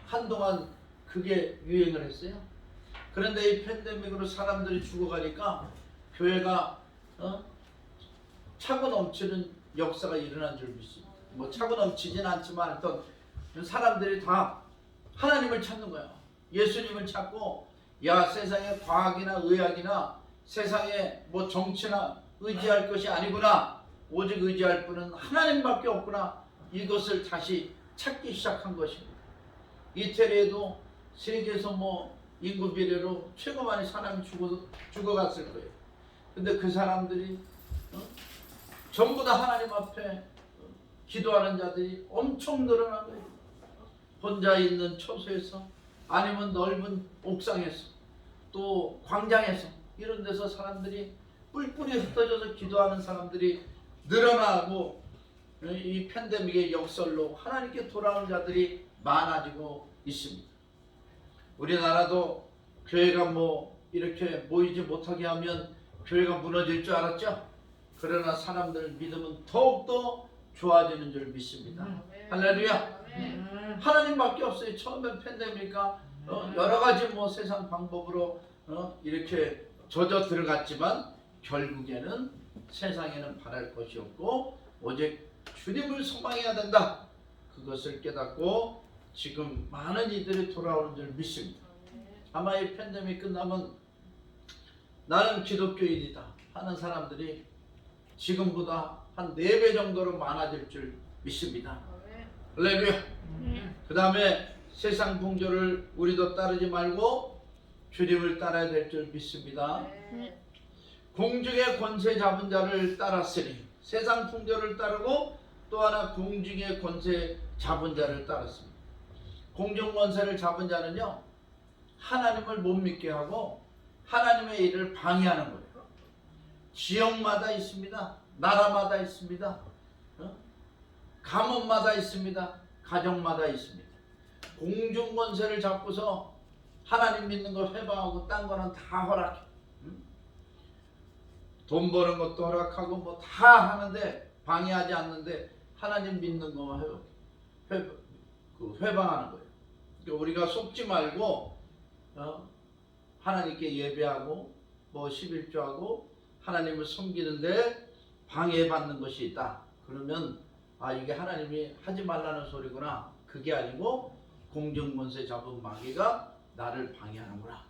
한동안 그게 유행을 했어요. 그런데 이 팬데믹으로 사람들이 죽어가니까 교회가 차고 넘치는 역사가 일어난 줄 믿습니다. 뭐 차고 넘치진 않지만 어떤 사람들이 다 하나님을 찾는 거야. 예수님을 찾고 야 세상에 과학이나 의학이나 세상에 뭐 정치나 의지할 것이 아니구나. 오직 의지할 분은 하나님밖에 없구나. 이것을 다시 찾기 시작한 것입니다. 이태리에도 세계에서 뭐 인구 비례로 최고 많이 사람이 죽어갔을 거예요. 근데 그 사람들이 전부 다 하나님 앞에 기도하는 자들이 엄청 늘어난 거예요. 혼자 있는 처소에서 아니면 넓은 옥상에서 또 광장에서 이런 데서 사람들이 뿔뿔이 흩어져서 기도하는 사람들이 늘어나고 이 팬데믹의 역설로 하나님께 돌아오는 자들이 많아지고 있습니다. 우리나라도 교회가 뭐 이렇게 모이지 못하게 하면 교회가 무너질 줄 알았죠? 그러나 사람들 믿음은 더욱더 좋아지는 줄 믿습니다. 할렐루야. 하나님밖에 없어요. 처음엔 팬데믹이니까 여러 가지 뭐 세상 방법으로 이렇게 젖어 들어갔지만 결국에는 세상에는 바랄 것이 없고 오직 주님을 소망해야 된다. 그것을 깨닫고 지금 많은 이들이 돌아오는 줄 믿습니다. 아마 이 팬데믹 끝나면 나는 기독교인이다 하는 사람들이 지금보다 한 4배 정도로 많아질 줄 믿습니다. 할렐루야. 그 다음에 세상 풍조를 우리도 따르지 말고 주님을 따라야 될 줄 믿습니다. 공중의 권세 잡은 자를 따랐으니 세상 풍조를 따르고 또 하나 공중의 권세 잡은 자를 따랐습니다. 공중 권세를 잡은 자는요 하나님을 못 믿게 하고 하나님의 일을 방해하는 거예요. 지역마다 있습니다. 나라마다 있습니다. 가문마다 있습니다. 가정마다 있습니다. 공중 권세를 잡고서 하나님 믿는 거 회방하고 딴 거는 다 허락해. 돈 버는 것도 허락하고 뭐 다 하는데 방해하지 않는데 하나님 믿는 거만 회방하는 거예요. 그러니까 우리가 속지 말고 하나님께 예배하고 뭐 11조하고 하나님을 섬기는데 방해받는 것이 있다. 그러면 아 이게 하나님이 하지 말라는 소리구나. 그게 아니고 공중권세 잡은 마귀가 나를 방해하는구나.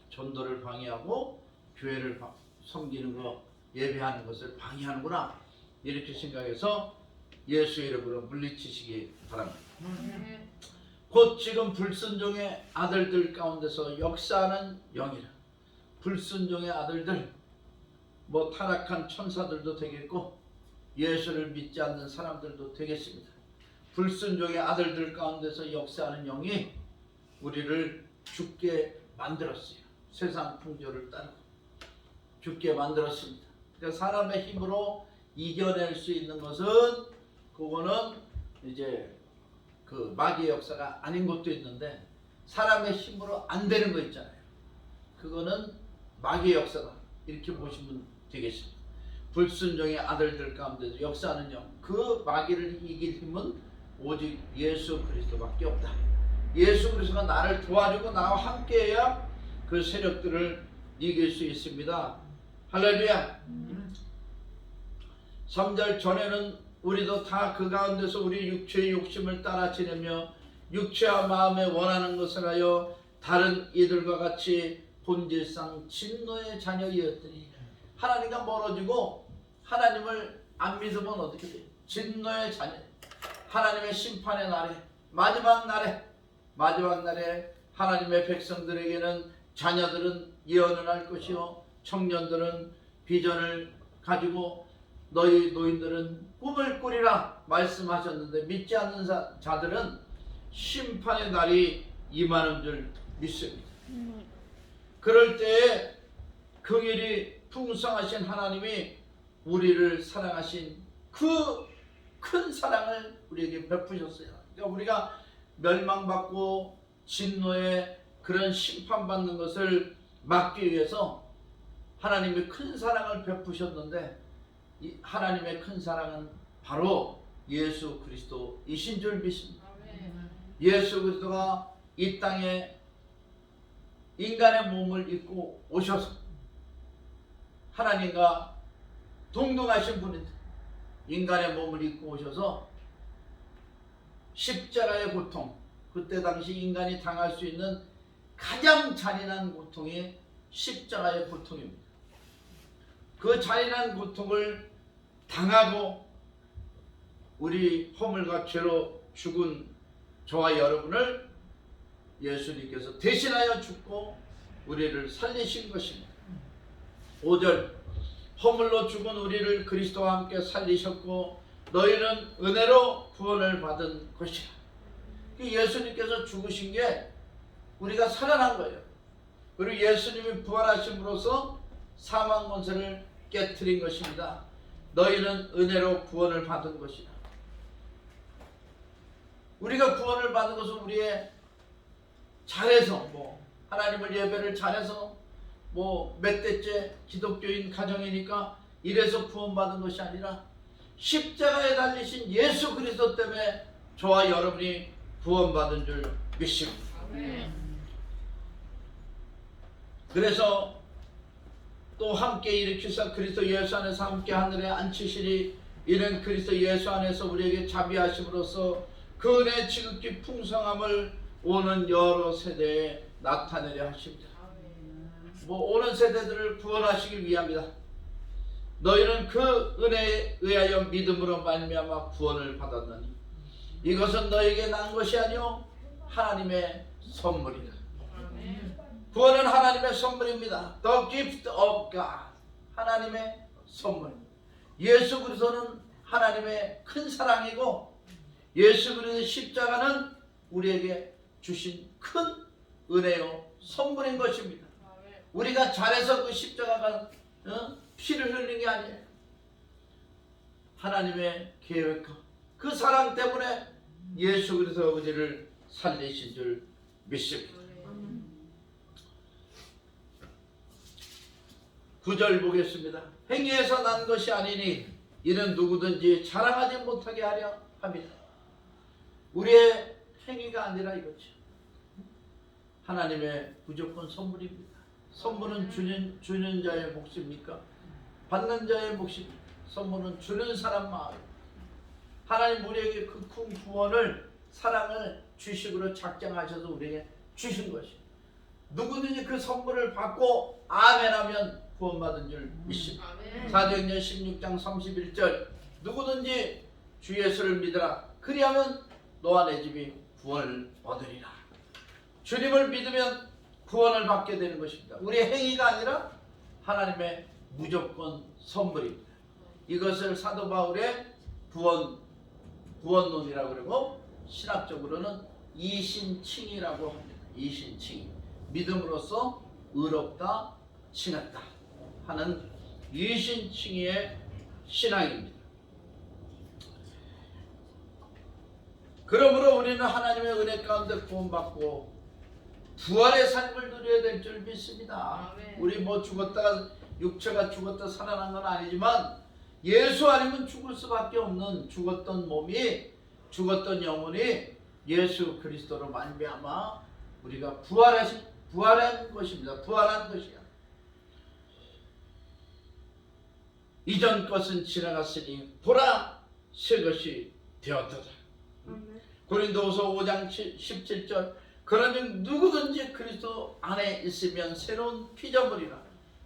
전도를 방해하고 교회를 섬기는 거 예배하는 것을 방해하는구나. 이렇게 생각해서 예수 이름으로 물리치시기 바랍니다. 곧 지금 불순종의 아들들 가운데서 역사하는 영이라. 불순종의 아들들 뭐 타락한 천사들도 되겠고 예수를 믿지 않는 사람들도 되겠습니다. 불순종의 아들들 가운데서 역사하는 영이 우리를 죽게 만들었어요. 세상 풍조를 따르고 죽게 만들었습니다. 그러니까 사람의 힘으로 이겨낼 수 있는 것은 그거는 이제 그 마귀의 역사가 아닌 것도 있는데 사람의 힘으로 안 되는 거 있잖아요. 그거는 마귀의 역사다. 이렇게 보시면 되겠습니다. 불순종의 아들들 가운데서 역사하는 영, 그 마귀를 이길 힘은 오직 예수 그리스도밖에 없다. 예수 그리스도가 나를 도와주고 나와 함께해야 그 세력들을 이길 수 있습니다. 할렐루야. 3절 전에는 우리도 다 그 가운데서 우리 육체의 욕심을 따라 지내며 육체와 마음에 원하는 것을 하여 다른 이들과 같이 본질상 진노의 자녀이었더니 하나님과 멀어지고 하나님을 안 믿으면 어떻게 돼요? 진노의 자녀. 하나님의 심판의 날에 마지막 날에 하나님의 백성들에게는 자녀들은 예언을 할 것이요 청년들은 비전을 가지고 너희 노인들은 꿈을 꾸리라 말씀하셨는데 믿지 않는 자들은 심판의 날이 임하는 줄 믿습니다. 그럴 때에 긍휼이 풍성하신 하나님이 우리를 사랑하신 그 큰 사랑을 우리에게 베푸셨어요. 그러니까 우리가 멸망받고 진노의 그런 심판받는 것을 막기 위해서 하나님이 큰 사랑을 베푸셨는데 이 하나님의 큰 사랑은 바로 예수 그리스도이신 줄 믿습니다. 예수 그리스도가 이 땅에 인간의 몸을 입고 오셔서 하나님과 동등하신 분인데 인간의 몸을 입고 오셔서 십자가의 고통, 그때 당시 인간이 당할 수 있는 가장 잔인한 고통이 십자가의 고통입니다. 그 잔인한 고통을 당하고 우리 허물과 죄로 죽은 저와 여러분을 예수님께서 대신하여 죽고 우리를 살리신 것입니다. 5절, 허물로 죽은 우리를 그리스도와 함께 살리셨고 너희는 은혜로 구원을 받은 것이라. 예수님께서 죽으신 게 우리가 살아난 거예요. 그리고 예수님이 부활하심으로써 사망 권세를 깨트린 것입니다. 너희는 은혜로 구원을 받은 것이라. 우리가 구원을 받은 것은 우리의 잘해서 하나님을 예배를 잘해서 몇 대째 기독교인 가정이니까 이래서 구원받은 것이 아니라 십자가에 달리신 예수 그리스도 때문에 저와 여러분이 구원받은 줄 믿습니다. 그래서 또 함께 일으키사 그리스도 예수 안에서 함께 하늘에 앉히시리. 이는 그리스도 예수 안에서 우리에게 자비하심으로써 그 은혜의 지극히 풍성함을 오는 여러 세대에 나타내려 하십니다. 오는 세대들을 구원하시기 위함이다. 너희는 그 은혜에 의하여 믿음으로 말미암아 구원을 받았느니 이것은 너에게 난 것이 아니요 하나님의 선물이다. 구원은 하나님의 선물입니다. The gift of God. 하나님의 선물. 예수 그리스도는 하나님의 큰 사랑이고 예수 그리스도의 십자가는 우리에게 주신 큰 은혜요 선물인 것입니다. 우리가 잘해서 그 십자가가 피를 흘린 게 아니에요. 하나님의 계획과 그 사랑 때문에 예수 그리스도가 우리를 살리신 줄 믿습니다. 9절 보겠습니다. 행위에서 난 것이 아니니 이는 누구든지 자랑하지 못하게 하려 합니다. 우리의 행위가 아니라 이거죠. 하나님의 무조건 선물입니다. 선물은 주는 자의 몫입니까? 받는 자의 몫입니다. 선물은 주는 사람 마음. 하나님 우리에게 그 큰 구원을 사랑을 주식으로 작정하셔서 우리에게 주신 것입니다. 누구든지 그 선물을 받고 아멘하면 구원받은 줄 믿습니다. 사도행전 16장 31절 누구든지 주 예수를 믿으라 그리하면 너와 내 집이 구원을 얻으리라. 주님을 믿으면 구원을 받게 되는 것입니다. 우리의 행위가 아니라 하나님의 무조건 선물입니다. 이것을 사도 바울의 구원론이라고 그러고 신학적으로는 이신칭이라고 합니다. 이신칭. 믿음으로써 의롭다 칭했다 하는 이신칭의 신앙입니다. 그러므로 우리는 하나님의 은혜 가운데 구원받고 부활의 삶을 누려야 될 줄 믿습니다. 우리 죽었다가 육체가 죽었다 살아난 건 아니지만 예수 아니면 죽을 수밖에 없는 죽었던 몸이 죽었던 영혼이 예수 그리스도로 말미암아 우리가 부활한 것입니다. 부활한 것이야. 이전 것은 지나갔으니 보라 새 것이 되었도다. 고린도후서 5장 17절 그러니 누구든지 그리스도 안에 있으면 새로운 피조물이라.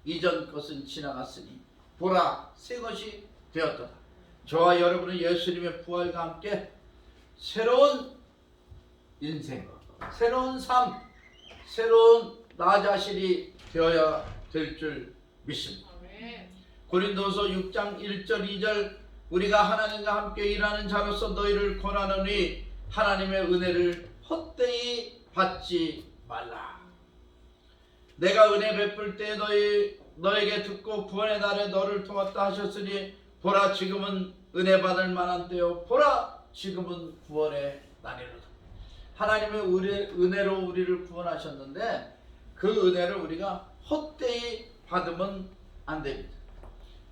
이전 것은 지나갔으니 보라 새 것이 되었도다. 저와 여러분은 예수님의 부활과 함께 새로운 인생, 새로운 삶, 새로운 나 자신이 되어야 될 줄 믿습니다. 고린도서 6장 1절 2절 우리가 하나님과 함께 일하는 자로서 너희를 권하노니 하나님의 은혜를 헛되이 받지 말라. 내가 은혜 베풀 때 너에게 듣고 구원의 날에 너를 도왔다 하셨으니 보라 지금은 은혜 받을 만한 때요 보라 지금은 구원의 날이로다. 하나님의 은혜로 우리를 구원하셨는데 그 은혜를 우리가 헛되이 받으면 안 됩니다.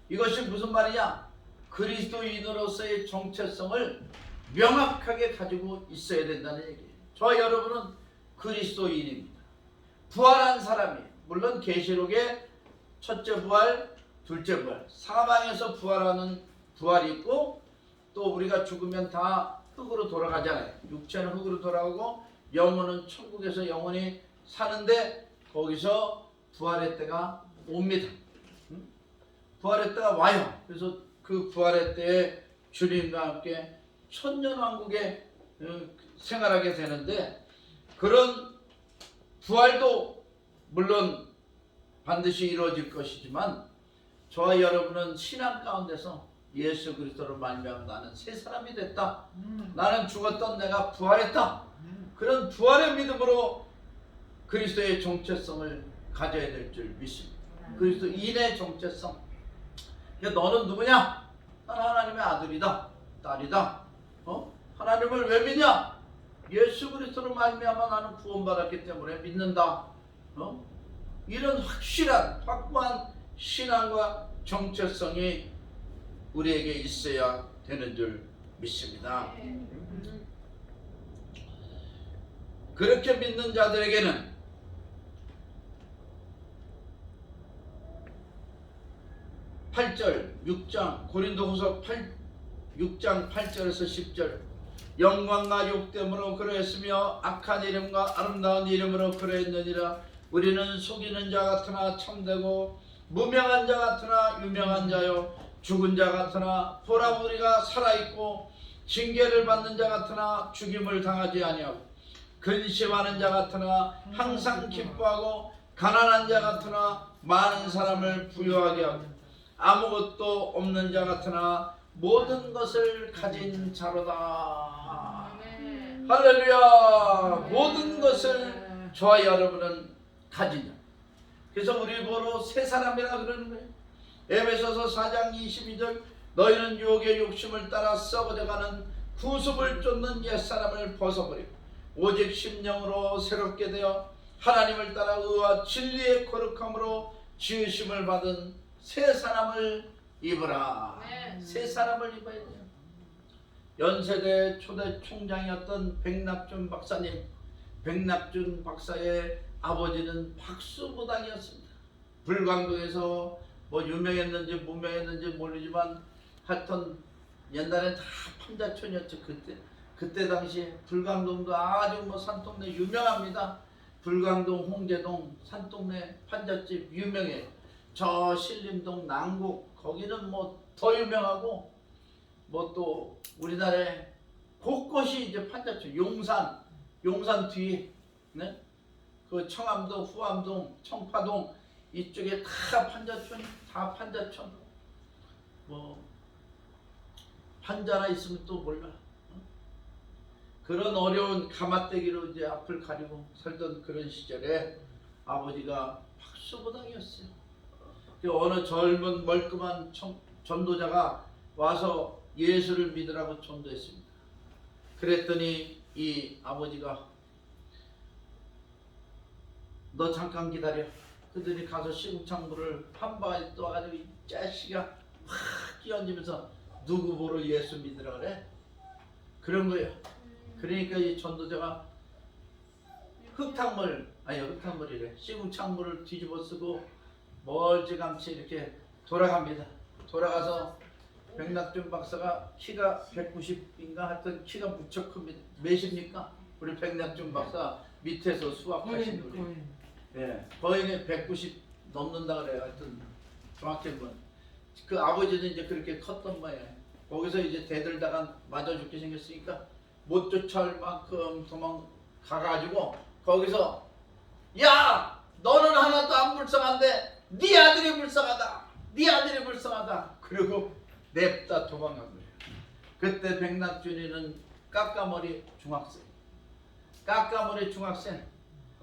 이것이 무슨 말이냐? 그리스도인으로서의 정체성을 명확하게 가지고 있어야 된다는 얘기예요. 저와 여러분은 그리스도인입니다. 부활한 사람이 물론 계시록에 첫째 부활, 둘째 부활, 사망에서 부활하는 부활이 있고 또 우리가 죽으면 다 흙으로 돌아가잖아요. 육체는 흙으로 돌아가고 영혼은 천국에서 영원히 사는데 거기서 부활의 때가 옵니다. 부활의 때가 와요. 그래서 그 부활의 때에 주님과 함께 천년왕국에 생활하게 되는데 그런 부활도 물론 반드시 이루어질 것이지만 저와 여러분은 신앙 가운데서 예수 그리스도로 말미암아 나는 새 사람이 됐다. 나는 죽었던 내가 부활했다. 그런 부활의 믿음으로 그리스도의 정체성을 가져야 될 줄 믿습니다. 그리스도인의 정체성. 너는 누구냐? 나는 하나님의 아들이다, 딸이다. 하나님을 왜 믿냐? 예수 그리스도로 말미암아 나는 구원받았기 때문에 믿는다. 이런 확실한 확고한 신앙과 정체성이 우리에게 있어야 되는 줄 믿습니다. 그렇게 믿는 자들에게는 8절 6장 고린도후서 6장 8절에서 10절 영광과 욕됨으로 그러했으며 악한 이름과 아름다운 이름으로 그러했느니라. 우리는 속이는 자 같으나 참되고 무명한 자 같으나 유명한 자요 죽은 자 같으나 보라 우리가 살아있고 징계를 받는 자 같으나 죽임을 당하지 아니하고 근심하는 자 같으나 항상 기뻐하고 가난한 자 같으나 많은 사람을 부유하게 하고 아무것도 없는 자 같으나 모든 것을 가진 자로다. 할렐루야. 모든 것을 저와 여러분은 가진 자. 그래서 우리 보러 새 사람이라 그러는 거예요. 에베소서 4장 22절 너희는 유혹의 욕심을 따라 썩어져가는 구습을 쫓는 옛사람을 벗어버리고 오직 심령으로 새롭게 되어 하나님을 따라 의와 진리의 거룩함으로 지으심을 받은 새 사람을 입으라. 새 사람을 입어야 돼요. 연세대 초대 총장이었던 백낙준 박사님, 백낙준 박사의 아버지는 박수무당이었습니다. 불광동에서 뭐 유명했는지 무명했는지 모르지만 하여튼 옛날에 다 판자촌이었죠. 그때 당시에 불광동도 아주 뭐 산동네 유명합니다. 불광동, 홍제동, 산동네 판잣집 유명해요. 저 신림동, 난곡 거기는 뭐 더 유명하고 뭐 또 우리나라에 곳곳이 이제 판잣촌, 용산 뒤에 네? 그 청암동, 후암동, 청파동 이쪽에 다 판잣촌, 다 판잣촌. 뭐 판자나 있으면 또 몰라. 그런 어려운 가마떼기로 이제 앞을 가리고 살던 그런 시절에 아버지가 박수무당이었어요. 어느 젊은 멀끔한 전도자가 와서 예수를 믿으라고 전도했습니다. 그랬더니 이 아버지가 너 잠깐 기다려. 그들이 가서 시궁창문을 한 방에 떠가지고 이 자식아 확 끼얹으면서 누구 보러 예수 믿으라 그래? 그런 거예요. 그러니까 이 전도자가 흙탕물이래. 시궁창문을 뒤집어 쓰고 멀찌감치 이렇게 돌아갑니다. 돌아가서 백낙준 박사가 키가 190인가 하여튼 키가 무척 큽니다. 몇입니까? 우리 백낙준 박사 밑에서 수학하신 우리. 예, 거의 190 넘는다 그래요. 하여튼 정확히 보면 그 아버지는 이제 그렇게 컸던 모양이에요. 거기서 이제 대들다가 맞아 죽게 생겼으니까 못 쫓아올 만큼 도망가가지고 거기서 야 너는 하나도 안 불쌍한데 네 아들이 불쌍하다. 네 아들이 불쌍하다. 그리고 냅다 도망간 거예요. 그때 백낙준이는 까까머리 중학생.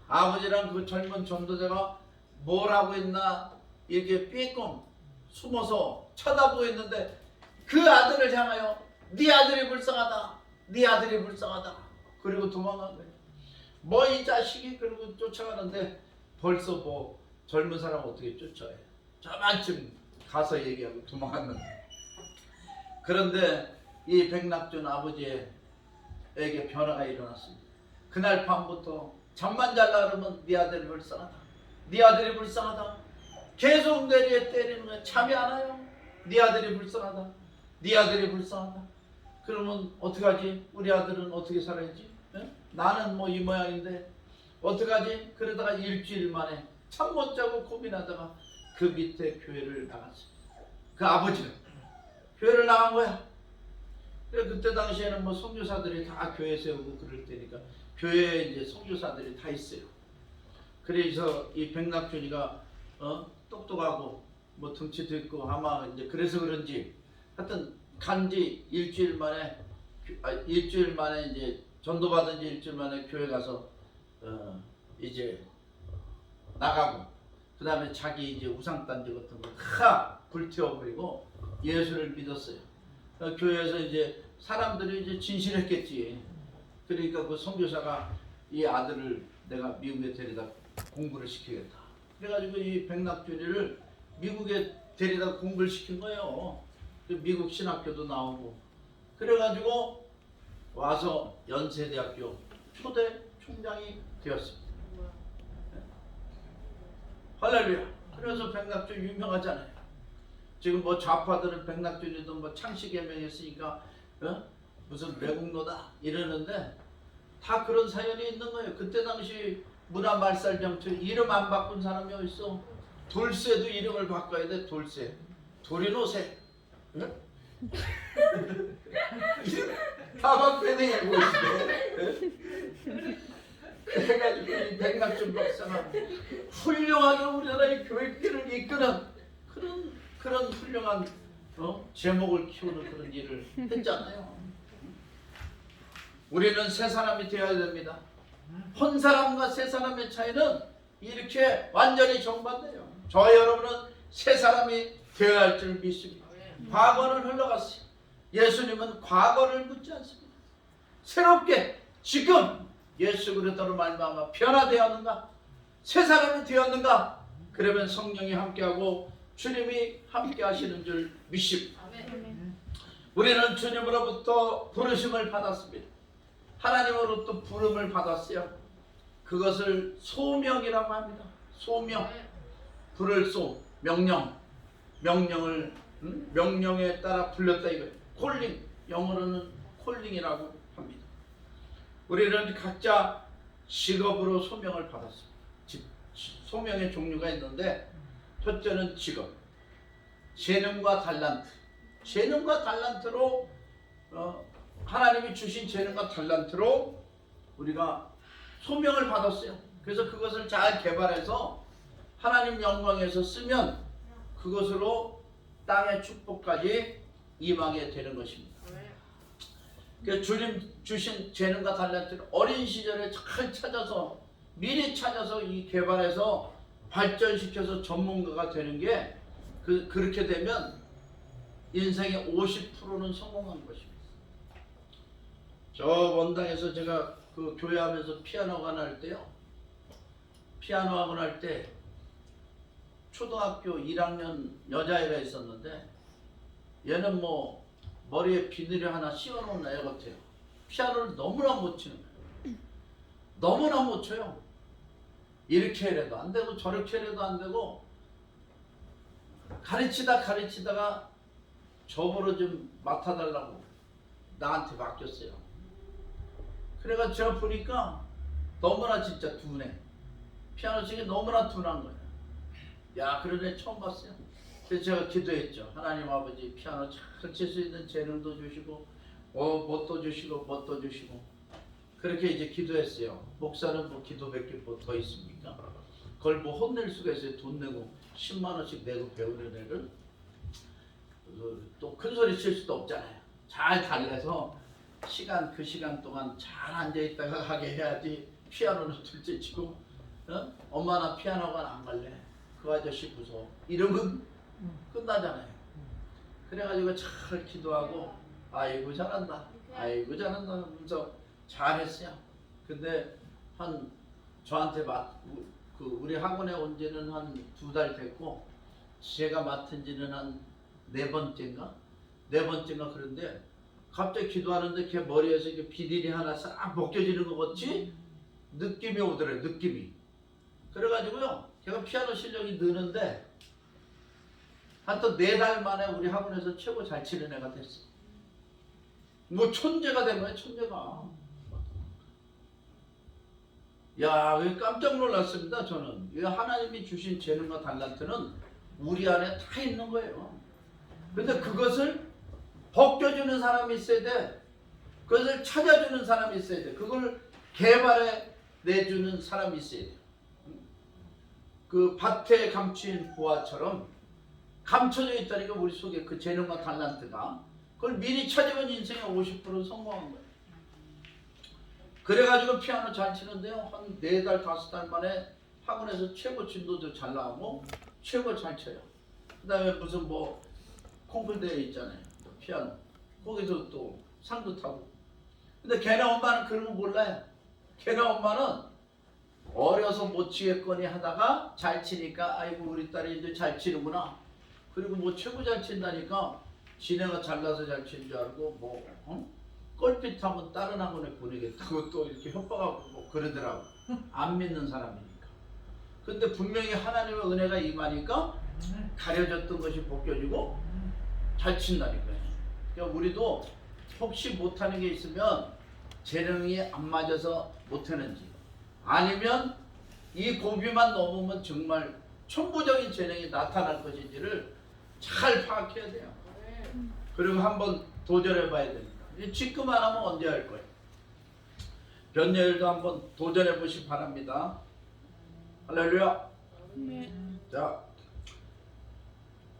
아버지랑 그 젊은 전도자가 뭘 하고 있나 이렇게 삐끔 숨어서 쳐다보고 있는데 그 아들을 향하여 네 아들이 불쌍하다. 네 아들이 불쌍하다. 그리고 도망간 거예요. 뭐 이 자식이 그러고 쫓아가는데 벌써 뭐 젊은 사람 어떻게 쫓아요. 저만큼 가서 얘기하고 도망갔는데 그런데 이 백낙준 아버지에게 변화가 일어났습니다. 그날 밤부터 잠만 잘라 그러면 네 아들이 불쌍하다. 네 아들이 불쌍하다. 계속 내리에 때리는 거야. 잠이 안 와요. 네 아들이 불쌍하다. 네 아들이 불쌍하다. 그러면 어떡하지? 우리 아들은 어떻게 살아야지? 에? 나는 뭐 이 모양인데 어떡하지? 그러다가 일주일 만에 잠 못 자고 고민하다가 그 밑에 교회를 나갔어. 그 아버지가 교회를 나간 거야. 그래 그때 당시에는 뭐 선교사들이 다 교회 세우고 그럴 때니까 교회에 이제 선교사들이 다 있어요. 그래서 이 백낙준이가 똑똑하고 뭐 덩치도 있고 아마 이제 그래서 그런지 하여튼 간지 일주일 만에 이제 전도받은 지 일주일 만에 교회 가서 이제 나가고 그 다음에 자기 이제 우상단지 같은 거 다 불태워버리고 예수를 믿었어요. 교회에서 이제 사람들이 이제 진실했겠지. 그러니까 그 선교사가 이 아들을 내가 미국에 데려다 공부를 시키겠다. 그래가지고 이 백낙준이를 미국에 데려다 공부를 시킨 거예요. 미국 신학교도 나오고. 그래가지고 와서 연세대학교 초대 총장이 되었습니다. 할렐루야. 그래서 백낙준 유명하잖아요. 지금 뭐 좌파들은 백낙준이도 뭐 창씨개명했으니까 무슨 외국노다 이러는데 다 그런 사연이 있는 거예요. 그때 당시 문화말살정책 이름 안 바꾼 사람이 어딨어? 돌쇠도 이름을 바꿔야 돼. 돌쇠. 도리노새. 다 바꿔야 뭐 그래가지고 이 백낙준 박사가 훌륭하게 우리나라의 교육계를 이끄는 그런 훌륭한 제목을 키우는 그런 일을 했잖아요. 우리는 새 사람이 되어야 됩니다. 혼 사람과 새 사람의 차이는 이렇게 완전히 정반대예요. 저와 여러분은 새 사람이 되어야 할 줄 믿습니다. 과거는 흘러갔어요. 예수님은 과거를 묻지 않습니다. 새롭게 지금 예수 그리스도로 말미암아 변화되었는가? 새 사람이 되었는가? 그러면 성령이 함께하고 주님이 함께 하시는 줄 믿습니다. 우리는 주님으로부터 부르심을 받았습니다. 하나님으로부터 부름을 받았어요. 그것을 소명이라고 합니다. 소명. 부를 소, 명령에 따라 불렀다 이거예요. 콜링, 영어로는 콜링이라고 합니다. 우리는 각자 직업으로 소명을 받았습니다. 소명의 종류가 있는데 첫째는 직업, 재능과 달란트. 재능과 달란트로 하나님이 주신 재능과 달란트로 우리가 소명을 받았어요. 그래서 그것을 잘 개발해서 하나님 영광에서 쓰면 그것으로 땅의 축복까지 임하게 되는 것입니다. 그래서 주님 주신 재능과 달란트를 어린 시절에 잘 찾아서 미리 찾아서 이 개발해서 발전시켜서 전문가가 되는 게 그렇게 되면 인생의 50%는 성공한 것입니다. 저 원당에서 제가 그 교회하면서 피아노 학원 할 때요. 피아노 학원 할 때 초등학교 1학년 여자애가 있었는데 얘는 뭐 머리에 비늘이 하나 씌워놓은 애 같아요. 피아노를 너무나 못 치는 거예요. 너무나 못 쳐요. 이렇게 해도 안 되고 저렇게 해도 안 되고 가르치다가 저보러 좀 맡아달라고 나한테 맡겼어요. 그래가 제가 보니까 너무나 진짜 둔해. 피아노 치기 너무나 둔한 거예요. 야, 그런 애 처음 봤어요. 그래서 제가 기도했죠. 하나님 아버지 피아노 잘 칠 수 있는 재능도 주시고 뭣도 주시고 그렇게 이제 기도했어요. 목사는 뭐 기도밖에 뭐 더 있습니까? 그걸 뭐 혼낼 수가 있어요. 돈 내고 10만 원씩 내고 배우는 애를 또 큰 소리 칠 수도 없잖아요. 잘 달래서 그 시간 동안 잘 앉아있다가 하게 해야지. 피아노는 둘째 치고 엄마 나 피아노관 안 갈래. 그 아저씨 무서워. 이러면 끝나잖아요. 그래가지고 잘 기도하고 아이고 잘한다 하면서 잘했어요. 근데 저한테 우리 학원에 온 지는 한 2달 됐고 제가 맡은 지는 한 4번째인가 그런데 갑자기 기도하는데 걔 머리에서 이렇게 비닐이 하나 싹 벗겨지는 거 같지? 느낌이 오더래요. 느낌이. 그래가지고요 제가 피아노 실력이 느는데 하여튼 4달 만에 우리 학원에서 최고 잘 치는 애가 됐어. 뭐 천재가 된 거야. 천재가. 야, 깜짝 놀랐습니다. 저는 이 하나님이 주신 재능과 달란트는 우리 안에 다 있는 거예요. 근데 그것을 벗겨주는 사람이 있어야 돼. 그것을 찾아주는 사람이 있어야 돼. 그걸 개발해 내주는 사람이 있어야 돼. 그 밭에 감춘 보화처럼 감춰져 있다니까 우리 속에 그 재능과 달란트가. 그걸 미리 찾으면 인생의 50% 성공한 거예요. 그래가지고 피아노 잘 치는데요. 한 4달, 5달 만에 학원에서 최고 진도도 잘 나오고 최고 잘 쳐요. 그 다음에 무슨 뭐 콩쿨 대회 있잖아요. 피아노. 거기서 또 상도 타고. 근데 걔네 엄마는 그런 거 몰라요. 걔네 엄마는 어려서 못 치겠거니 하다가 잘 치니까 아이고 우리 딸이 이제 잘 치는구나. 그리고 뭐 최고 잘 친다니까 지네가 잘나서 잘 치는 줄 알고 뭐 꼴빛 하면 다른 학원에 보내겠다고 또 이렇게 협박하고 뭐 그러더라고. 안 믿는 사람이니까. 근데 분명히 하나님의 은혜가 임하니까 가려졌던 것이 벗겨지고 잘 친다니까요. 그러니까 우리도 혹시 못하는 게 있으면 재능이 안 맞아서 못하는지 아니면 이 고비만 넘으면 정말 천부적인 재능이 나타날 것인지를 잘 파악해야 돼요. 그리고 한번 도전해 봐야 됩니다. 지금 안 하면 언제 할 거예요? 변예일도 한번 도전해 보시기 바랍니다. 할렐루야. 네. 자,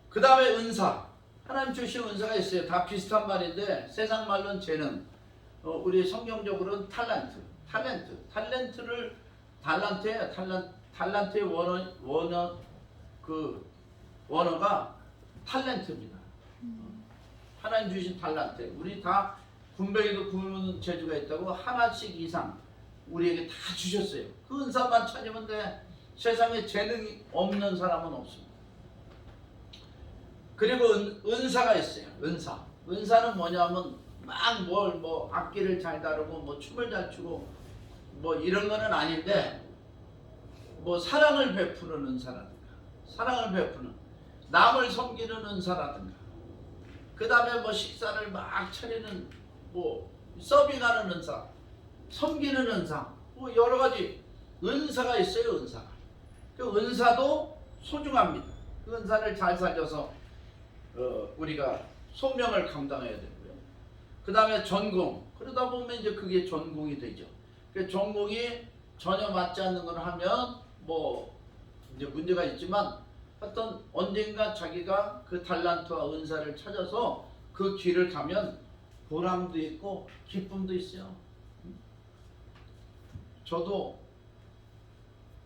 그 다음에 은사. 하나님 주신 은사가 있어요. 다 비슷한 말인데 세상 말로는 재능, 우리 성경적으로는 탤런트. 달란트의 원어가 탤런트입니다. 하나님 주신 달란트. 우리 다 군뱅이도 구우는 재주가 있다고 하나씩 이상 우리에게 다 주셨어요. 그 은사만 찾으면 돼. 세상에 재능이 없는 사람은 없습니다. 그리고 은사가 있어요. 은사는 뭐냐면 막 뭐 악기를 잘 다루고 뭐 춤을 잘 추고 뭐 이런 거는 아닌데 뭐 사랑을 베푸는 은사라든가 남을 섬기는 은사라든가 그 다음에 뭐 식사를 막 차리는 뭐 서빙하는 은사, 섬기는 은사, 뭐 여러 가지 은사가 있어요. 은사가. 그 은사도 소중합니다. 그 은사를 잘 살려서 우리가 소명을 감당해야 되고요. 그 다음에 전공. 그러다 보면 이제 그게 전공이 되죠. 그 전공이 전혀 맞지 않는 걸 하면 뭐 이제 문제가 있지만 하여튼 언젠가 자기가 그 달란트와 은사를 찾아서 그 길을 가면 보람도 있고 기쁨도 있어요. 저도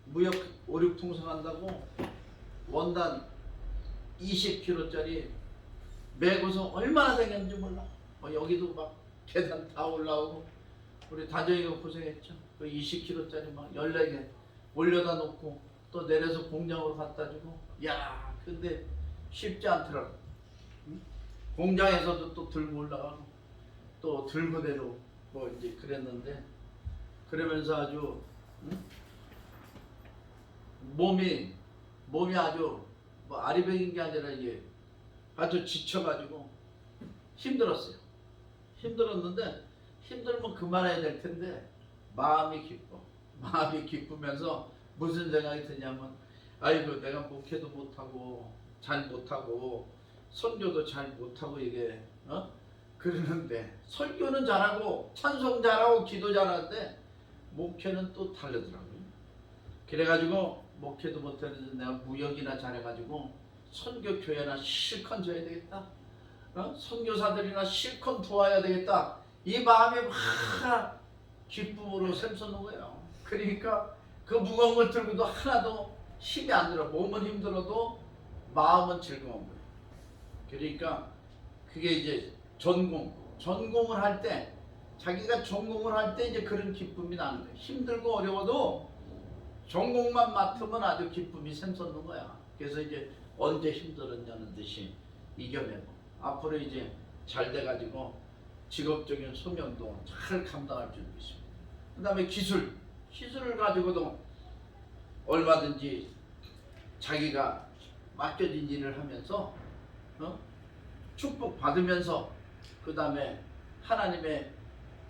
무역 오륙 통성한다고 원단 20kg짜리 메고서 얼마나 생겼는지 몰라. 여기도 막 계단 다 올라오고 우리 다정이가 고생했죠. 그 20kg짜리 막 14개 올려다 놓고 또 내려서 공장으로 갖다 주고. 야, 근데 쉽지 않더라고. 공장에서도 또 들고 올라가고 또 들고 내려오고 뭐 이제 그랬는데 그러면서 아주 몸이 아주 뭐 아리백인 게 아니라 이게 아주 지쳐가지고 힘들었어요. 힘들었는데 힘들면 그만해야 될 텐데 마음이 기쁘면서 무슨 생각이 드냐면 아이고 내가 목회도 못하고 잘 못하고 선교도 잘 못하고 이게 그러는데 설교는 잘하고 찬송 잘하고 기도 잘하는데 목회는 또 다르더라고요. 그래가지고 목회도 못했는데 내가 무역이나 잘해가지고 선교교회나 실컷 줘야 되겠다. 선교사들이나 실컷 도와야 되겠다. 이 마음이 막 기쁨으로 샘솟는 거예요. 그러니까 그 무거운 걸 들고도 하나도 힘이 안 들어. 몸은 힘들어도 마음은 즐거운 거예요. 그러니까 그게 이제 전공을 할 때 자기가 전공을 할 때 이제 그런 기쁨이 나는 거예요. 힘들고 어려워도 전공만 맡으면 아주 기쁨이 샘솟는 거야. 그래서 이제 언제 힘들었냐는 듯이 이겨내고 앞으로 이제 잘 돼가지고 직업적인 소명도 잘 감당할 줄 믿습니다. 그 다음에 기술 시술을 가지고도 얼마든지 자기가 맡겨진 일을 하면서 축복 받으면서 그 다음에 하나님의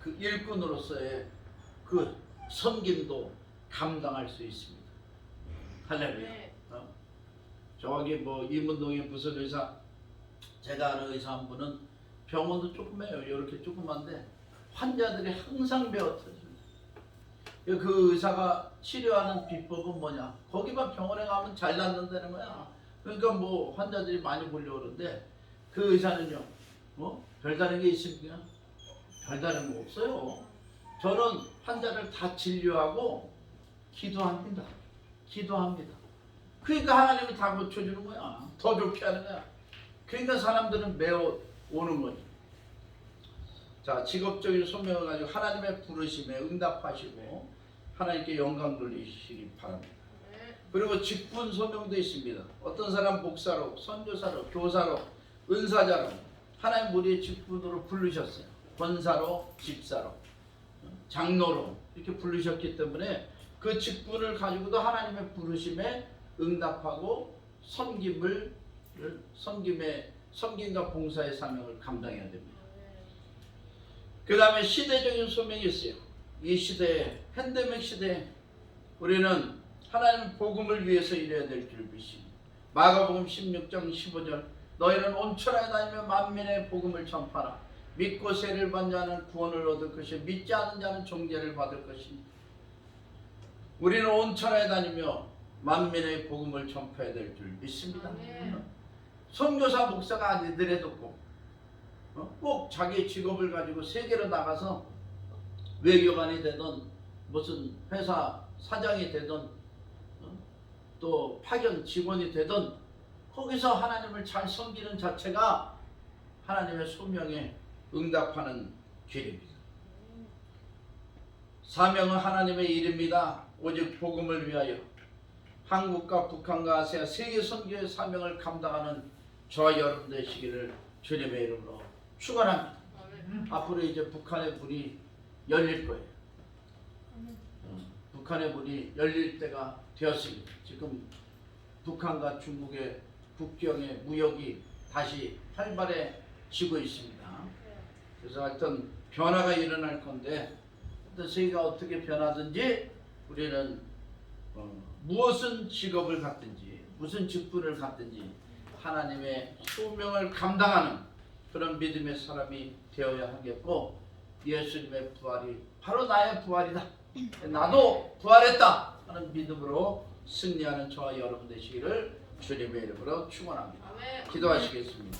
그 일꾼으로서의 그 섬김도 감당할 수 있습니다. 할렐루야. 네. 저기 뭐 이문동의 부설 의사, 제가 아는 의사 한 분은 병원도 조그매요. 이렇게 조그만데 환자들이 항상 배어터집니다. 그 의사가 치료하는 비법은 뭐냐? 거기만 병원에 가면 잘 낫는다는 거야. 그러니까 뭐 환자들이 많이 몰려오는데 그 의사는요, 별다른 게 있습니까? 별다른 거 없어요. 저는 환자를 다 진료하고 기도합니다. 기도합니다. 그러니까 하나님이 다 고쳐주는 거야. 더 좋게 하는 거야. 그러니까 사람들은 매어 오는 거지. 자, 직업적인 소명을 가지고 하나님의 부르심에 응답하시고 하나님께 영광 돌리시기 바랍니다. 그리고 직분 소명도 있습니다. 어떤 사람 목사로, 선교사로, 교사로, 은사자로 하나님 우리의 직분으로 부르셨어요. 권사로, 집사로, 장로로 이렇게 부르셨기 때문에 그 직분을 가지고도 하나님의 부르심에 응답하고 섬김과 봉사의 사명을 감당해야 됩니다. 그 다음에 시대적인 소명이 있어요. 이 시대에, 팬데믹 시대에 우리는 하나님 복음을 위해서 일해야 될 줄 믿습니다. 마가복음 16장 15절 너희는 온 천하에 다니며 만민의 복음을 전파하라. 믿고 세를 받는 자는 구원을 얻을 것이요 믿지 않는 자는 정죄를 받을 것입니다. 우리는 온 천하에 다니며 만민의 복음을 전파해야 될 줄 믿습니다. 선교사 목사가 아니더라도 꼭 자기 직업을 가지고 세계로 나가서 외교관이 되든 무슨 회사 사장이 되든 또 파견 직원이 되든 거기서 하나님을 잘 섬기는 자체가 하나님의 소명에 응답하는 길입니다. 사명은 하나님의 일입니다. 오직 복음을 위하여 한국과 북한과 아시아 세계 선교의 사명을 감당하는 저와 여러분 되시기를 주님의 이름으로 축원합니다. 앞으로 이제 북한의 문이 열릴 거예요. 북한의 문이 열릴 때가 되었습니다. 지금 북한과 중국의 국경의 무역이 다시 활발해지고 있습니다. 그래서 하여튼 변화가 일어날 건데 세계가 어떻게 변하든지 우리는 무엇은 직업을 갖든지 무슨 직분을 갖든지 하나님의 소명을 감당하는 그런 믿음의 사람이 되어야 하겠고 예수님의 부활이 바로 나의 부활이다. 나도 부활했다 하는 믿음으로 승리하는 저와 여러분 되시기를 주님의 이름으로 축원합니다. 기도하시겠습니다.